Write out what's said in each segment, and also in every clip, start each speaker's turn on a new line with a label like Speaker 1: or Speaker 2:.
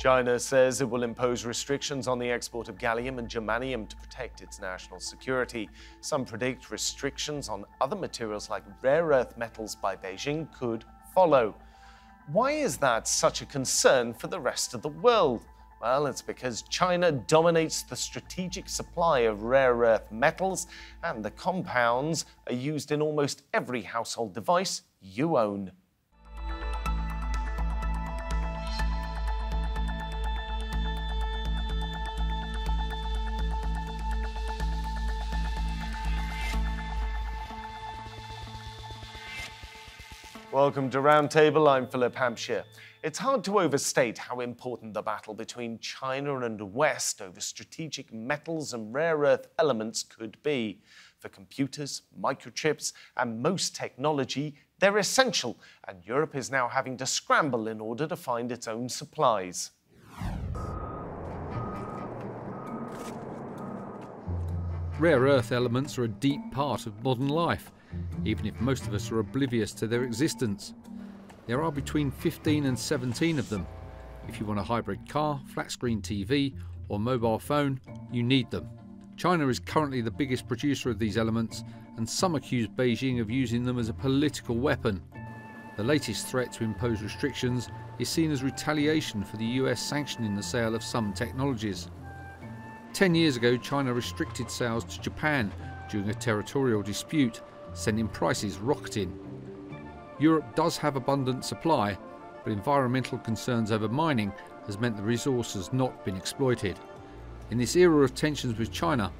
Speaker 1: China says it will impose restrictions on the export of gallium and germanium to protect its national security. Some predict restrictions on other materials like rare earth metals by Beijing could follow. Why is that such a concern for the rest of the world? Well, it's because China dominates the strategic supply of rare earth metals, and the compounds are used in almost every household device you own. Welcome to Roundtable. I'm Philip Hampshire. It's hard to overstate how important the battle between China and the West over strategic metals and rare earth elements could be. For computers, microchips, and most technology, they're essential, and Europe is now having to scramble in order to find its own supplies.
Speaker 2: Rare earth elements are a deep part of modern life, even if most of us are oblivious to their existence. There are between 15 and 17 of them. If you want a hybrid car, flat-screen TV or mobile phone, you need them. China is currently the biggest producer of these elements, and some accuse Beijing of using them as a political weapon. The latest threat to impose restrictions is seen as retaliation for the US sanctioning the sale of some technologies. 10 years ago, China restricted sales to Japan during a territorial dispute, sending prices rocketing. Europe does have abundant supply, but environmental concerns over mining has meant the resource has not been exploited. In this era of tensions with China,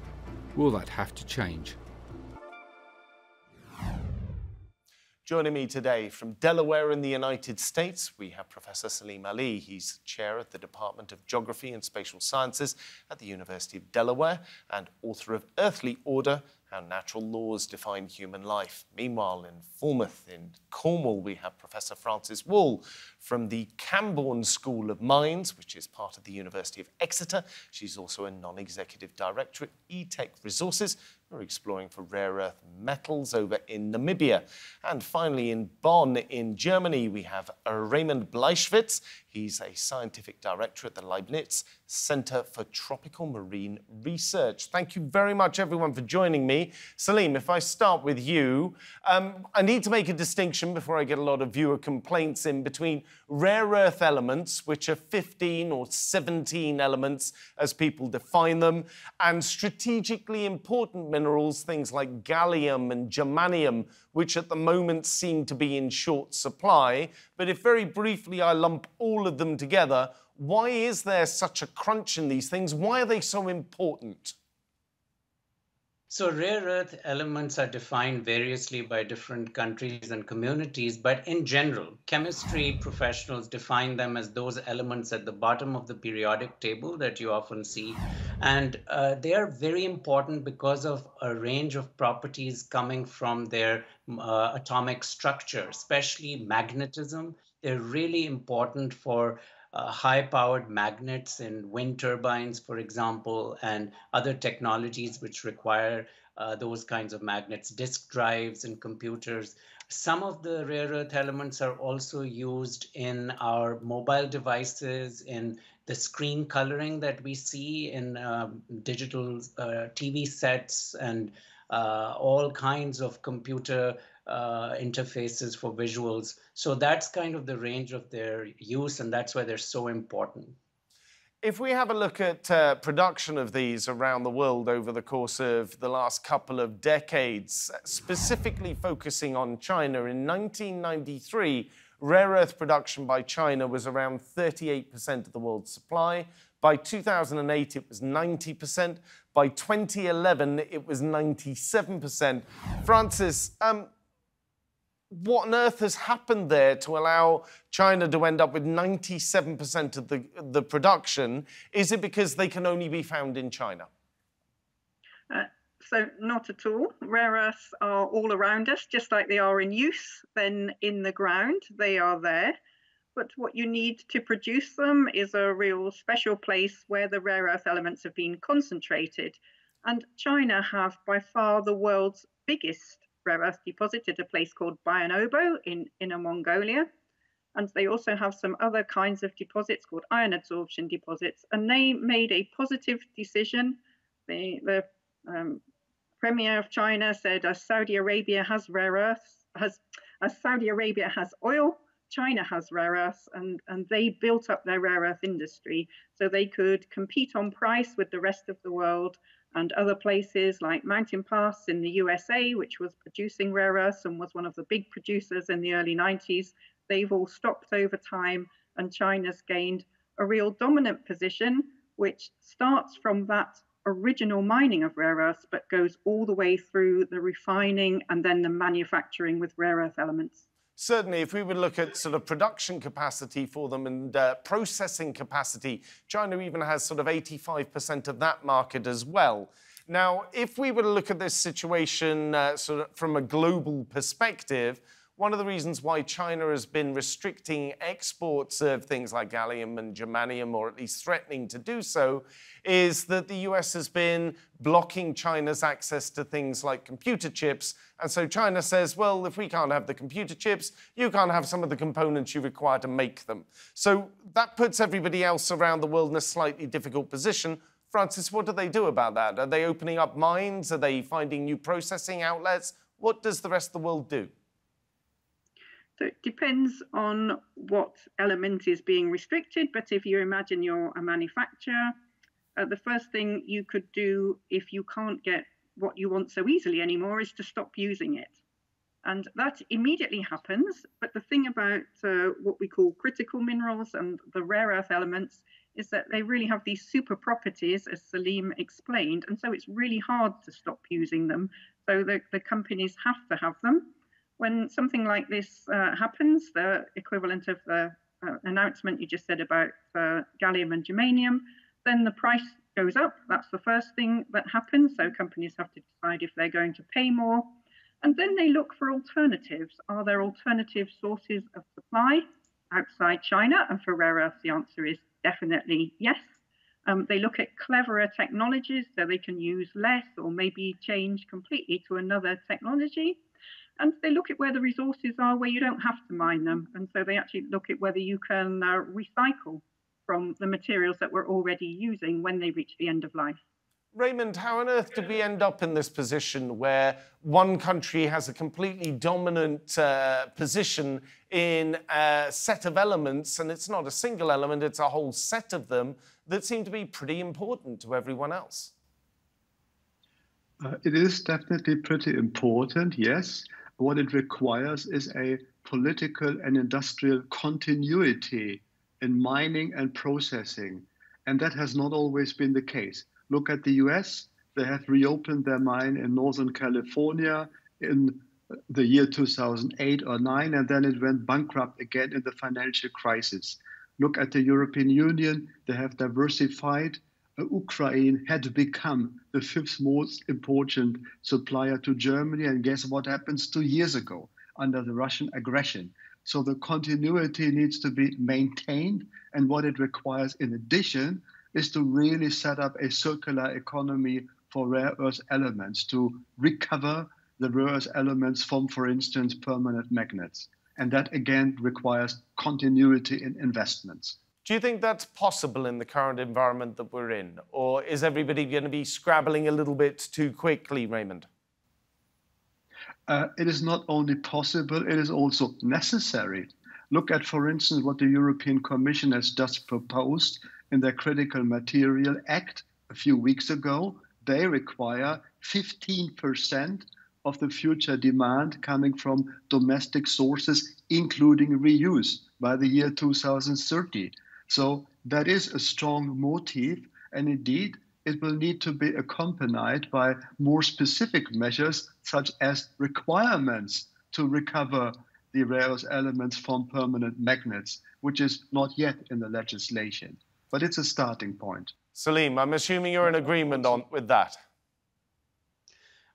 Speaker 2: will that have to change?
Speaker 1: Joining me today from Delaware in the United States, we have Professor Saleem Ali. He's chair at the Department of Geography and Spatial Sciences at the University of Delaware and author of Earthly Order: How Natural Laws Define Human Life. Meanwhile, in Falmouth, in Cornwall, we have Professor Frances Wall from the Camborne School of Mines, which is part of the University of Exeter. She's also a non-executive director at eTech Resources. We're exploring for rare earth metals over in Namibia. And finally, in Bonn, in Germany, we have Raimund Bleischwitz. He's a scientific director at the Leibniz Center for Tropical Marine Research. Thank you very much, everyone, for joining me. Saleem, if I start with you, I need to make a distinction before I get a lot of viewer complaints in between rare earth elements, which are 15 or 17 elements as people define them, and strategically important minerals, things like gallium and germanium, which at the moment seem to be in short supply. But if very briefly I lump all of them together, why is there such a crunch in these things? Why are they so important?
Speaker 3: So rare earth elements are defined variously by different countries and communities, but in general, chemistry professionals define them as those elements at the bottom of the periodic table that you often see. And they are very important because of a range of properties coming from their atomic structure, especially magnetism. They're really important for high-powered magnets in wind turbines, for example, and other technologies which require those kinds of magnets, disk drives in computers. Some of the rare earth elements are also used in our mobile devices, in the screen coloring that we see in digital TV sets, and all kinds of computer interfaces for visuals. So that's kind of the range of their use, and that's why they're so important.
Speaker 1: If we have a look at production of these around the world over the course of the last couple of decades, specifically focusing on China, in 1993, rare earth production by China was around 38% of the world's supply. By 2008, it was 90%. By 2011, it was 97%. Frances, what on earth has happened there to allow China to end up with 97% of the production? Is it because they can only be found in China?
Speaker 4: So not at all. Rare earths are all around us, just like they are in use, then in the ground, they are there. But what you need to produce them is a real special place where the rare earth elements have been concentrated. And China have by far the world's biggest rare earth deposit at a place called Bayan Obo in Inner Mongolia. And they also have some other kinds of deposits called ion adsorption deposits. And they made a positive decision. The Premier of China said, as Saudi Arabia has rare earths, as Saudi Arabia has oil, China has rare earths, and they built up their rare earth industry so they could compete on price with the rest of the world. And other places like Mountain Pass in the USA, which was producing rare earths and was one of the big producers in the early 90s, they've all stopped over time, and China's gained a real dominant position, which starts from that original mining of rare earths, but goes all the way through the refining and then the manufacturing with rare earth elements.
Speaker 1: Certainly, if we would look at sort of production capacity for them and processing capacity, China even has sort of 85% of that market as well. Now, if we were to look at this situation sort of from a global perspective, one of the reasons why China has been restricting exports of things like gallium and germanium, or at least threatening to do so, is that the US has been blocking China's access to things like computer chips. And so China says, well, if we can't have the computer chips, you can't have some of the components you require to make them. So that puts everybody else around the world in a slightly difficult position. Francis, what do they do about that? Are they opening up mines? Are they finding new processing outlets? What does the rest of the world do?
Speaker 4: So it depends on what element is being restricted. But if you imagine you're a manufacturer, the first thing you could do if you can't get what you want so easily anymore is to stop using it. And that immediately happens. But the thing about what we call critical minerals and the rare earth elements is that they really have these super properties, as Saleem explained. And so it's really hard to stop using them. So the companies have to have them. When something like this happens, the equivalent of the announcement you just said about gallium and germanium, then the price goes up. That's the first thing that happens. So companies have to decide if they're going to pay more. And then they look for alternatives. Are there alternative sources of supply outside China? And for rare earths, the answer is definitely yes. They look at cleverer technologies so they can use less or maybe change completely to another technology. And they look at where the resources are where you don't have to mine them. And so they actually look at whether you can recycle from the materials that we're already using when they reach the end of life.
Speaker 1: Raimund, how on earth did we end up in this position where one country has a completely dominant position in a set of elements, and it's not a single element, it's a whole set of them that seem to be pretty important to everyone else?
Speaker 5: It is definitely pretty important, yes. What it requires is a political and industrial continuity in mining and processing. And that has not always been the case. Look at the US. They have reopened their mine in Northern California in the year 2008 or 9, and then it went bankrupt again in the financial crisis. Look at the European Union. They have diversified. Ukraine had become the 5th most important supplier to Germany. And guess what happens 2 years ago under the Russian aggression? So the continuity needs to be maintained. And what it requires in addition is to really set up a circular economy for rare earth elements, to recover the rare earth elements from, for instance, permanent magnets. And that, again, requires continuity in investments.
Speaker 1: Do you think that's possible in the current environment that we're in? Or is everybody going to be scrabbling a little bit too quickly, Raimund?
Speaker 5: It is not only possible, it is also necessary. Look at, for instance, what the European Commission has just proposed in their Critical Material Act a few weeks ago. They require 15% of the future demand coming from domestic sources, including reuse, by the year 2030. So that is a strong motive, and indeed it will need to be accompanied by more specific measures, such as requirements to recover the rare earth elements from permanent magnets, which is not yet in the legislation. But it's a starting point.
Speaker 1: Saleem, I'm assuming you're in agreement with that.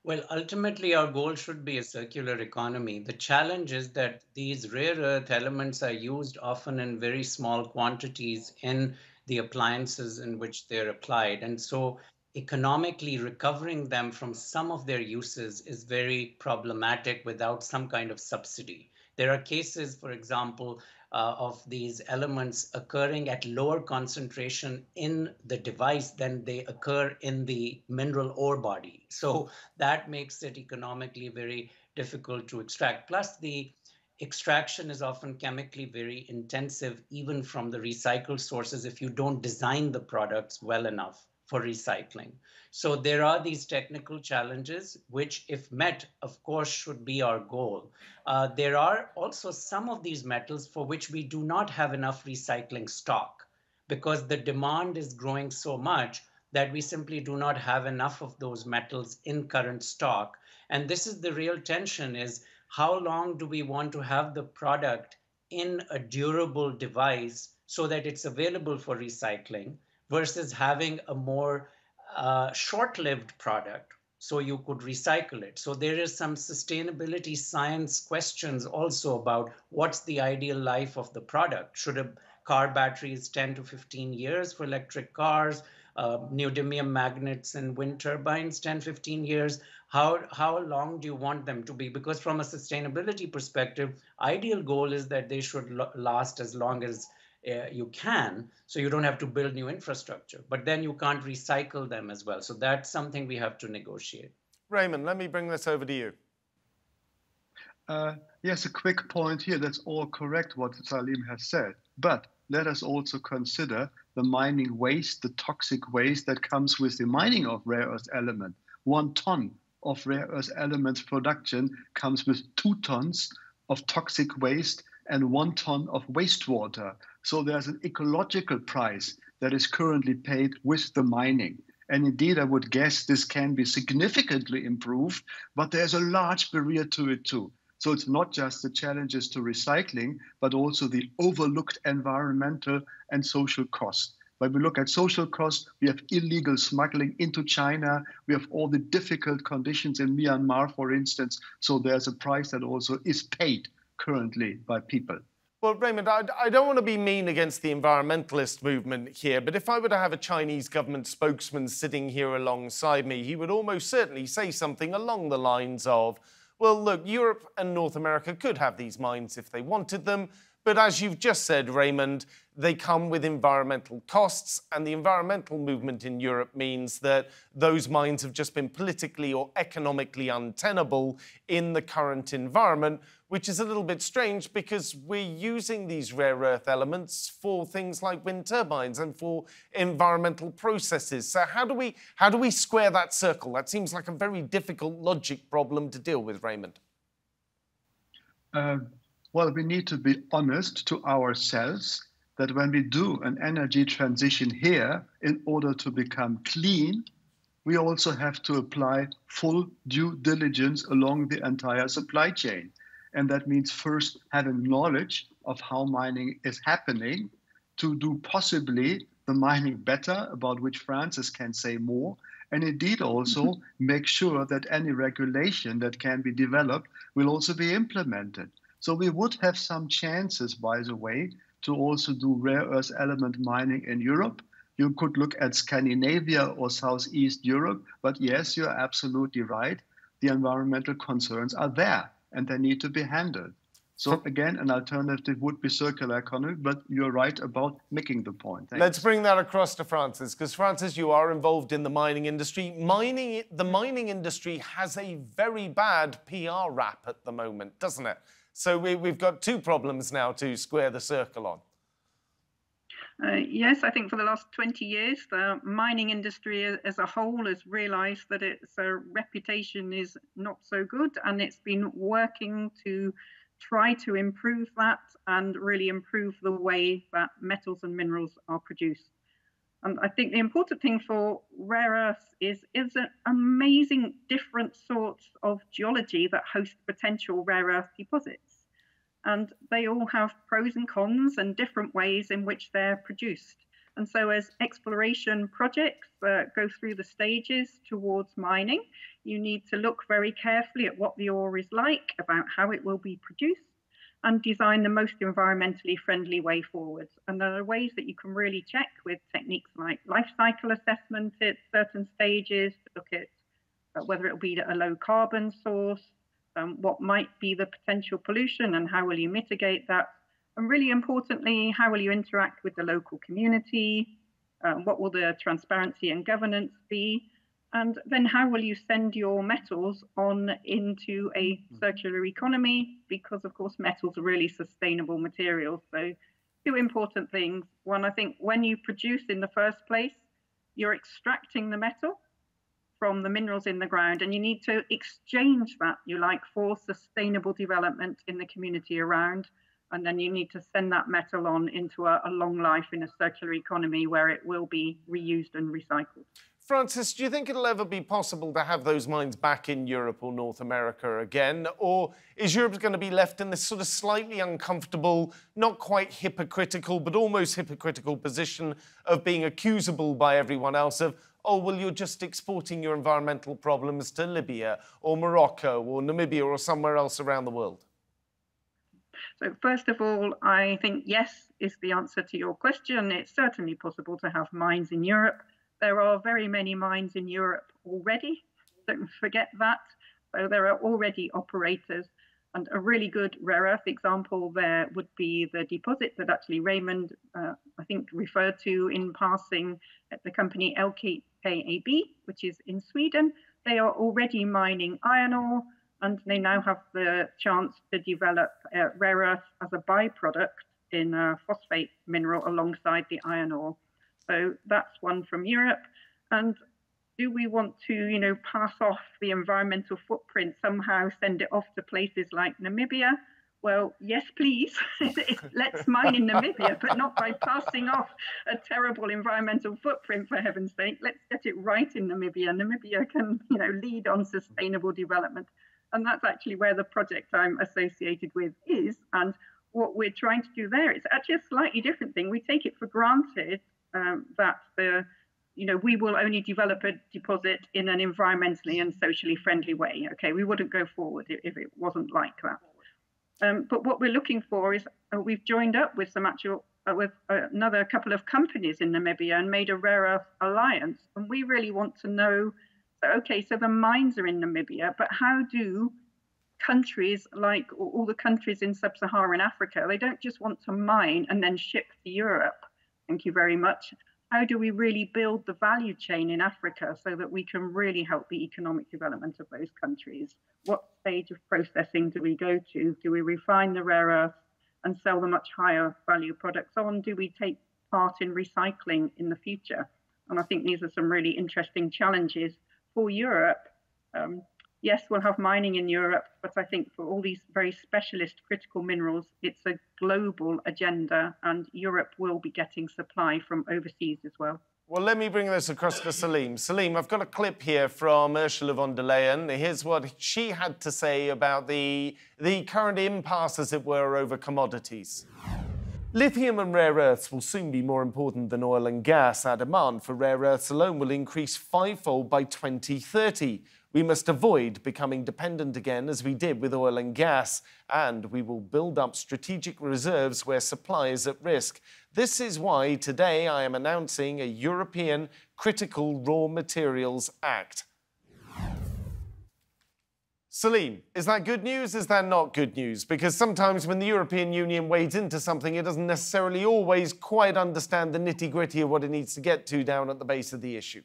Speaker 3: Well, ultimately, our goal should be a circular economy. The challenge is that these rare earth elements are used often in very small quantities in the appliances in which they're applied. And so economically recovering them from some of their uses is very problematic without some kind of subsidy. There are cases, for example, of these elements occurring at lower concentration in the device than they occur in the mineral ore body. So that makes it economically very difficult to extract. Plus, the extraction is often chemically very intensive, even from the recycled sources, if you don't design the products well enough for recycling. So there are these technical challenges, which, if met, of course, should be our goal. There are also some of these metals for which we do not have enough recycling stock, because the demand is growing so much that we simply do not have enough of those metals in current stock. And this is the real tension, is how long do we want to have the product in a durable device so that it's available for recycling, versus having a more short-lived product so you could recycle it. So there is some sustainability science questions also about what's the ideal life of the product. Should a car battery is 10 to 15 years for electric cars, neodymium magnets and wind turbines 10, 15 years? How long do you want them to be? Because from a sustainability perspective, ideal goal is that they should last as long as you can, so you don't have to build new infrastructure, but then you can't recycle them as well. So that's something we have to negotiate.
Speaker 1: Raimund, let me bring this over to you.
Speaker 5: Yes, a quick point here. That's all correct what Saleem has said. But let us also consider the mining waste, the toxic waste that comes with the mining of rare earth element. 1 ton of rare earth elements production comes with 2 tons of toxic waste and 1 ton of wastewater. So there's an ecological price that is currently paid with the mining. And indeed, I would guess this can be significantly improved, but there's a large barrier to it too. So it's not just the challenges to recycling, but also the overlooked environmental and social costs. When we look at social costs, we have illegal smuggling into China. We have all the difficult conditions in Myanmar, for instance. So there's a price that also is paid currently by people.
Speaker 1: Well, Raimund, I don't want to be mean against the environmentalist movement here, but if I were to have a Chinese government spokesman sitting here alongside me, he would almost certainly say something along the lines of, well, look, Europe and North America could have these mines if they wanted them, but as you've just said, Raimund, they come with environmental costs, and the environmental movement in Europe means that those mines have just been politically or economically untenable in the current environment, which is a little bit strange because we're using these rare earth elements for things like wind turbines and for environmental processes. So how do we square that circle? That seems like a very difficult logic problem to deal with, Raimund.
Speaker 5: Well, we need to be honest to ourselves that when we do an energy transition here, in order to become clean, we also have to apply full due diligence along the entire supply chain. And that means first having knowledge of how mining is happening, to do possibly the mining better, about which Francis can say more, and indeed also make sure that any regulation that can be developed will also be implemented. So we would have some chances, by the way, to also do rare earth element mining in Europe. You could look at Scandinavia or Southeast Europe, but yes, you're absolutely right. The environmental concerns are there and they need to be handled. So again, an alternative would be circular economy, but you're right about making the point. Thanks.
Speaker 1: Let's bring that across to Francis, because Francis, you are involved in the mining industry. The mining industry has a very bad PR rap at the moment, doesn't it? So we've got 2 problems now to square the circle on.
Speaker 4: Yes, I think for the last 20 years, the mining industry as a whole has realized that its reputation is not so good, and it's been working to try to improve that and really improve the way that metals and minerals are produced. And I think the important thing for rare earths is an amazing different sorts of geology that host potential rare earth deposits. And they all have pros and cons and different ways in which they're produced. And so as exploration projects go through the stages towards mining, you need to look very carefully at what the ore is like, about how it will be produced, and design the most environmentally friendly way forward. And there are ways that you can really check with techniques like life cycle assessment at certain stages to look at whether it will be a low carbon source, what might be the potential pollution and how will you mitigate that, And really importantly, how will you interact with the local community? What will the transparency and governance be? And then how will you send your metals on into a circular economy? Because of course, metals are really sustainable materials. So two important things. One, I think when you produce in the first place, you're extracting the metal from the minerals in the ground, and you need to exchange that, you like, for sustainable development in the community around. And then you need to send that metal on into a long life in a circular economy where it will be reused and recycled.
Speaker 1: Francis, do you think it'll ever be possible to have those mines back in Europe or North America again? Or is Europe going to be left in this sort of slightly uncomfortable, not quite hypocritical, but almost hypocritical position of being accusable by everyone else of, oh, well, you're just exporting your environmental problems to Libya or Morocco or Namibia or somewhere else around the world?
Speaker 4: So first of all, I think yes is the answer to your question. It's certainly possible to have mines in Europe. There are very many mines in Europe already. Don't forget that. So there are already operators. And a really good rare earth example there would be the deposit that actually Raimund, I think, referred to in passing at the company LKAB, which is in Sweden. They are already mining iron ore, and they now have the chance to develop rare earth as a byproduct in a phosphate mineral alongside the iron ore. So that's one from Europe. And do we want to, pass off the environmental footprint, somehow send it off to places like Namibia? Well, yes, please. Let's mine in Namibia, but not by passing off a terrible environmental footprint, for heaven's sake. Let's get it right in Namibia. Namibia can, lead on sustainable development. And that's actually where the project I'm associated with is. And what we're trying to do there is actually a slightly different thing. We take it for granted that we will only develop a deposit in an environmentally and socially friendly way. Okay, we wouldn't go forward if it wasn't like that. But what we're looking for is we've joined up with with another couple of companies in Namibia and made a rare earth alliance. And we really want to know, okay, so the mines are in Namibia, but how do countries like all the countries in sub-Saharan Africa, they don't just want to mine and then ship to Europe. Thank you very much. How do we really build the value chain in Africa so that we can really help the economic development of those countries? What stage of processing do we go to? Do we refine the rare earths and sell the much higher value products on? Do we take part in recycling in the future? And I think these are some really interesting challenges for Europe. Yes, we'll have mining in Europe, but I think for all these very specialist critical minerals, it's a global agenda, and Europe will be getting supply from overseas as well.
Speaker 1: Well, let me bring this across to Saleem. Saleem, I've got a clip here from Ursula von der Leyen. Here's what she had to say about the current impasse, as it were, over commodities. Lithium and rare earths will soon be more important than oil and gas. Our demand for rare earths alone will increase fivefold by 2030. We must avoid becoming dependent again as we did with oil and gas, and we will build up strategic reserves where supply is at risk. This is why today I am announcing a European Critical Raw Materials Act. Saleem, is that good news? Is that not good news? Because sometimes when the European Union wades into something, it doesn't necessarily always quite understand the nitty-gritty of what it needs to get to down at the base of the issue.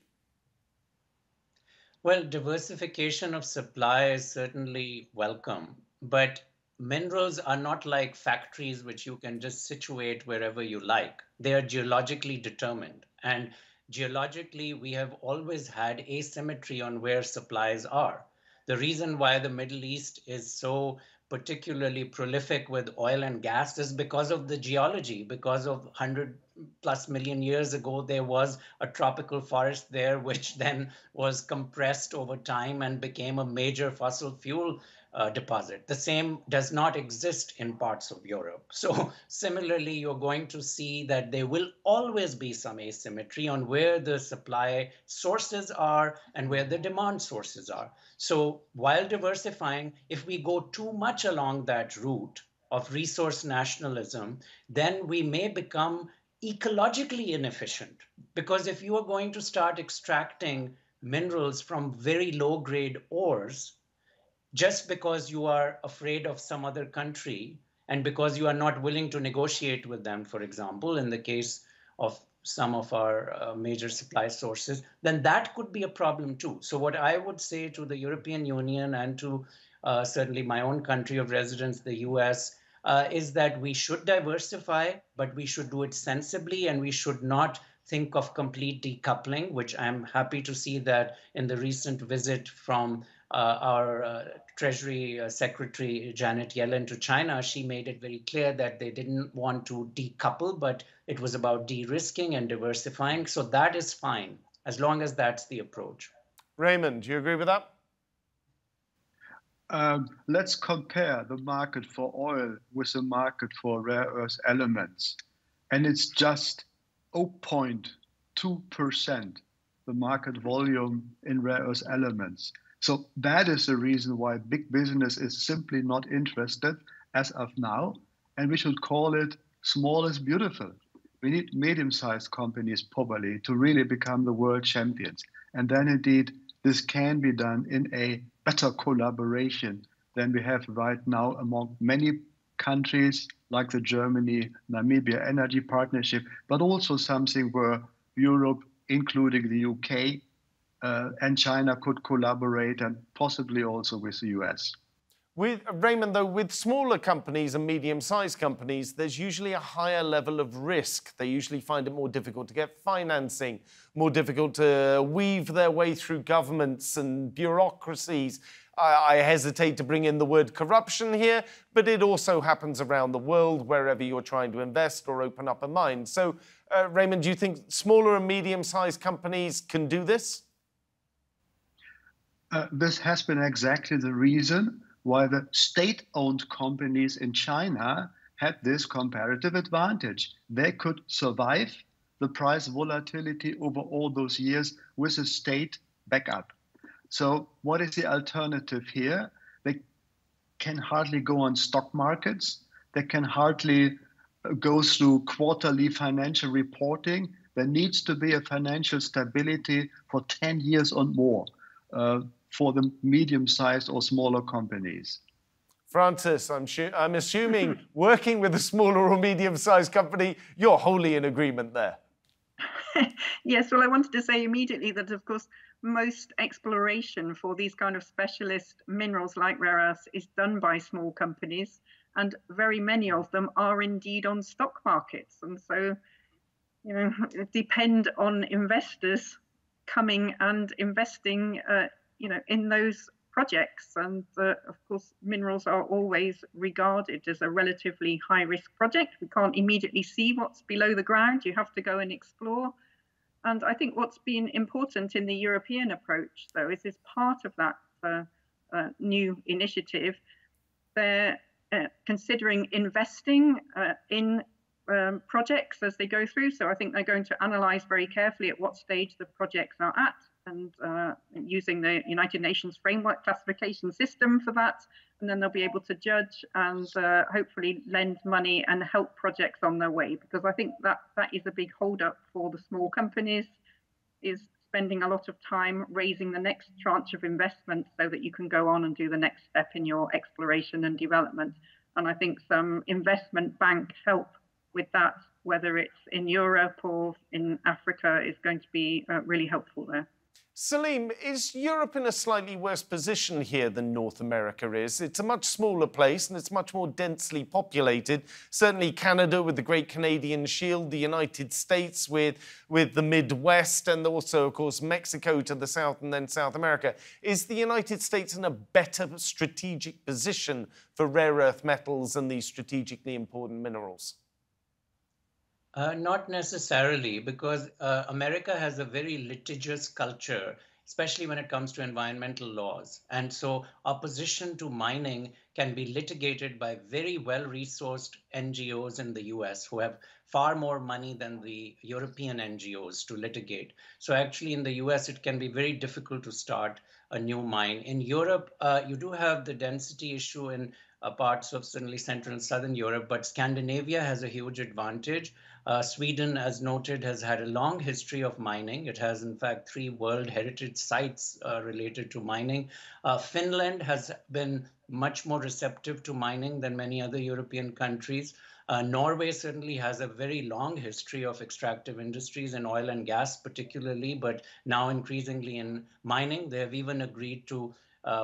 Speaker 3: Well, diversification of supply is certainly welcome, but minerals are not like factories which you can just situate wherever you like. They are geologically determined, and geologically we have always had asymmetry on where supplies are. The reason why the Middle East is so particularly prolific with oil and gas is because of the geology. Because of 100+ million years ago, there was a tropical forest there, which then was compressed over time and became a major fossil fuel deposit. The same does not exist in parts of Europe. So similarly, you're going to see that there will always be some asymmetry on where the supply sources are and where the demand sources are. So while diversifying, if we go too much along that route of resource nationalism, then we may become ecologically inefficient. Because if you are going to start extracting minerals from very low-grade ores, just because you are afraid of some other country, And because you are not willing to negotiate with them, for example, in the case of some of our major supply sources, then that could be a problem too. So what I would say to the European Union and to certainly my own country of residence, the US, is that we should diversify, but we should do it sensibly, and we should not think of complete decoupling, which I'm happy to see that in the recent visit from our Treasury Secretary Janet Yellen to China, she made it very clear that they didn't want to decouple, but it was about de-risking and diversifying. So that is fine, as long as that's the approach.
Speaker 1: Raimund, do you agree with that?
Speaker 5: Let's compare the market for oil with the market for rare earth elements. And it's just 0.2% the market volume in rare earth elements. So that is the reason why big business is simply not interested as of now. And we should call it small is beautiful. We need medium-sized companies probably to really become the world champions. And then indeed, this can be done in a better collaboration than we have right now among many countries like the Germany-Namibia Energy Partnership, but also something where Europe, including the UK, and China could collaborate, and possibly also with the US.
Speaker 1: With Raimund, though, with smaller companies and medium-sized companies, there's usually a higher level of risk. They usually find it more difficult to get financing, more difficult to weave their way through governments and bureaucracies. I hesitate to bring in the word corruption here, but it also happens around the world wherever you're trying to invest or open up a mine. So, Raimund, do you think smaller and medium-sized companies can do this?
Speaker 5: This has been exactly the reason why the state-owned companies in China had this comparative advantage. They could survive the price volatility over all those years with a state backup. So what is the alternative here? They can hardly go on stock markets. They can hardly go through quarterly financial reporting. There needs to be a financial stability for 10 years or more. For the medium-sized or smaller companies.
Speaker 1: Francis, I'm assuming working with a smaller or medium-sized company, you're wholly in agreement there.
Speaker 4: Yes, well, I wanted to say immediately that, of course, most exploration for these kind of specialist minerals like rare earths is done by small companies, and very many of them are indeed on stock markets. And so, depend on investors coming and investing in those projects. And of course, minerals are always regarded as a relatively high-risk project. We can't immediately see what's below the ground. You have to go and explore. And I think what's been important in the European approach, though, is as part of that new initiative, they're considering investing in projects as they go through. So I think they're going to analyze very carefully at what stage the projects are at, and using the United Nations framework classification system for that. And then they'll be able to judge and hopefully lend money and help projects on their way. Because I think that is a big holdup for the small companies, is spending a lot of time raising the next tranche of investment so that you can go on and do the next step in your exploration and development. And I think some investment bank help with that, whether it's in Europe or in Africa, is going to be really helpful there.
Speaker 1: Saleem, is Europe in a slightly worse position here than North America is? It's a much smaller place and it's much more densely populated. Certainly Canada with the Great Canadian Shield, the United States with the Midwest, and also, of course, Mexico to the south and then South America. Is the United States in a better strategic position for rare earth metals and these strategically important minerals?
Speaker 3: Not necessarily, because America has a very litigious culture, especially when it comes to environmental laws. And so opposition to mining can be litigated by very well-resourced NGOs in the US who have far more money than the European NGOs to litigate. So actually in the US, it can be very difficult to start a new mine. In Europe, you do have the density issue in parts of certainly Central and Southern Europe, but Scandinavia has a huge advantage. Sweden, as noted, has had a long history of mining. It has, in fact, 3 World Heritage Sites related to mining. Finland has been much more receptive to mining than many other European countries. Norway certainly has a very long history of extractive industries in oil and gas particularly, but now increasingly in mining. They have even agreed to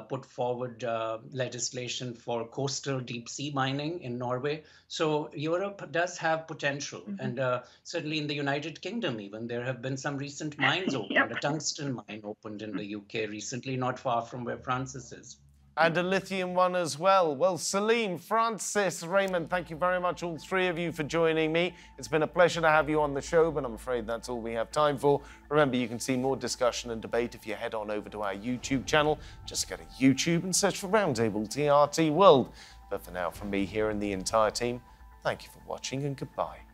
Speaker 3: put forward legislation for coastal deep sea mining in Norway. So Europe does have potential. And certainly in the United Kingdom even, there have been some recent mines opened.
Speaker 4: Yep.
Speaker 3: A tungsten mine opened in the UK recently, not far from where Francis is.
Speaker 1: And a lithium one as well. Well, Saleem, Francis, Raimund, thank you very much, all three of you, for joining me. It's been a pleasure to have you on the show, but I'm afraid that's all we have time for. Remember, you can see more discussion and debate if you head on over to our YouTube channel. Just go to YouTube and search for Roundtable TRT World. But for now, from me here and the entire team, thank you for watching and goodbye.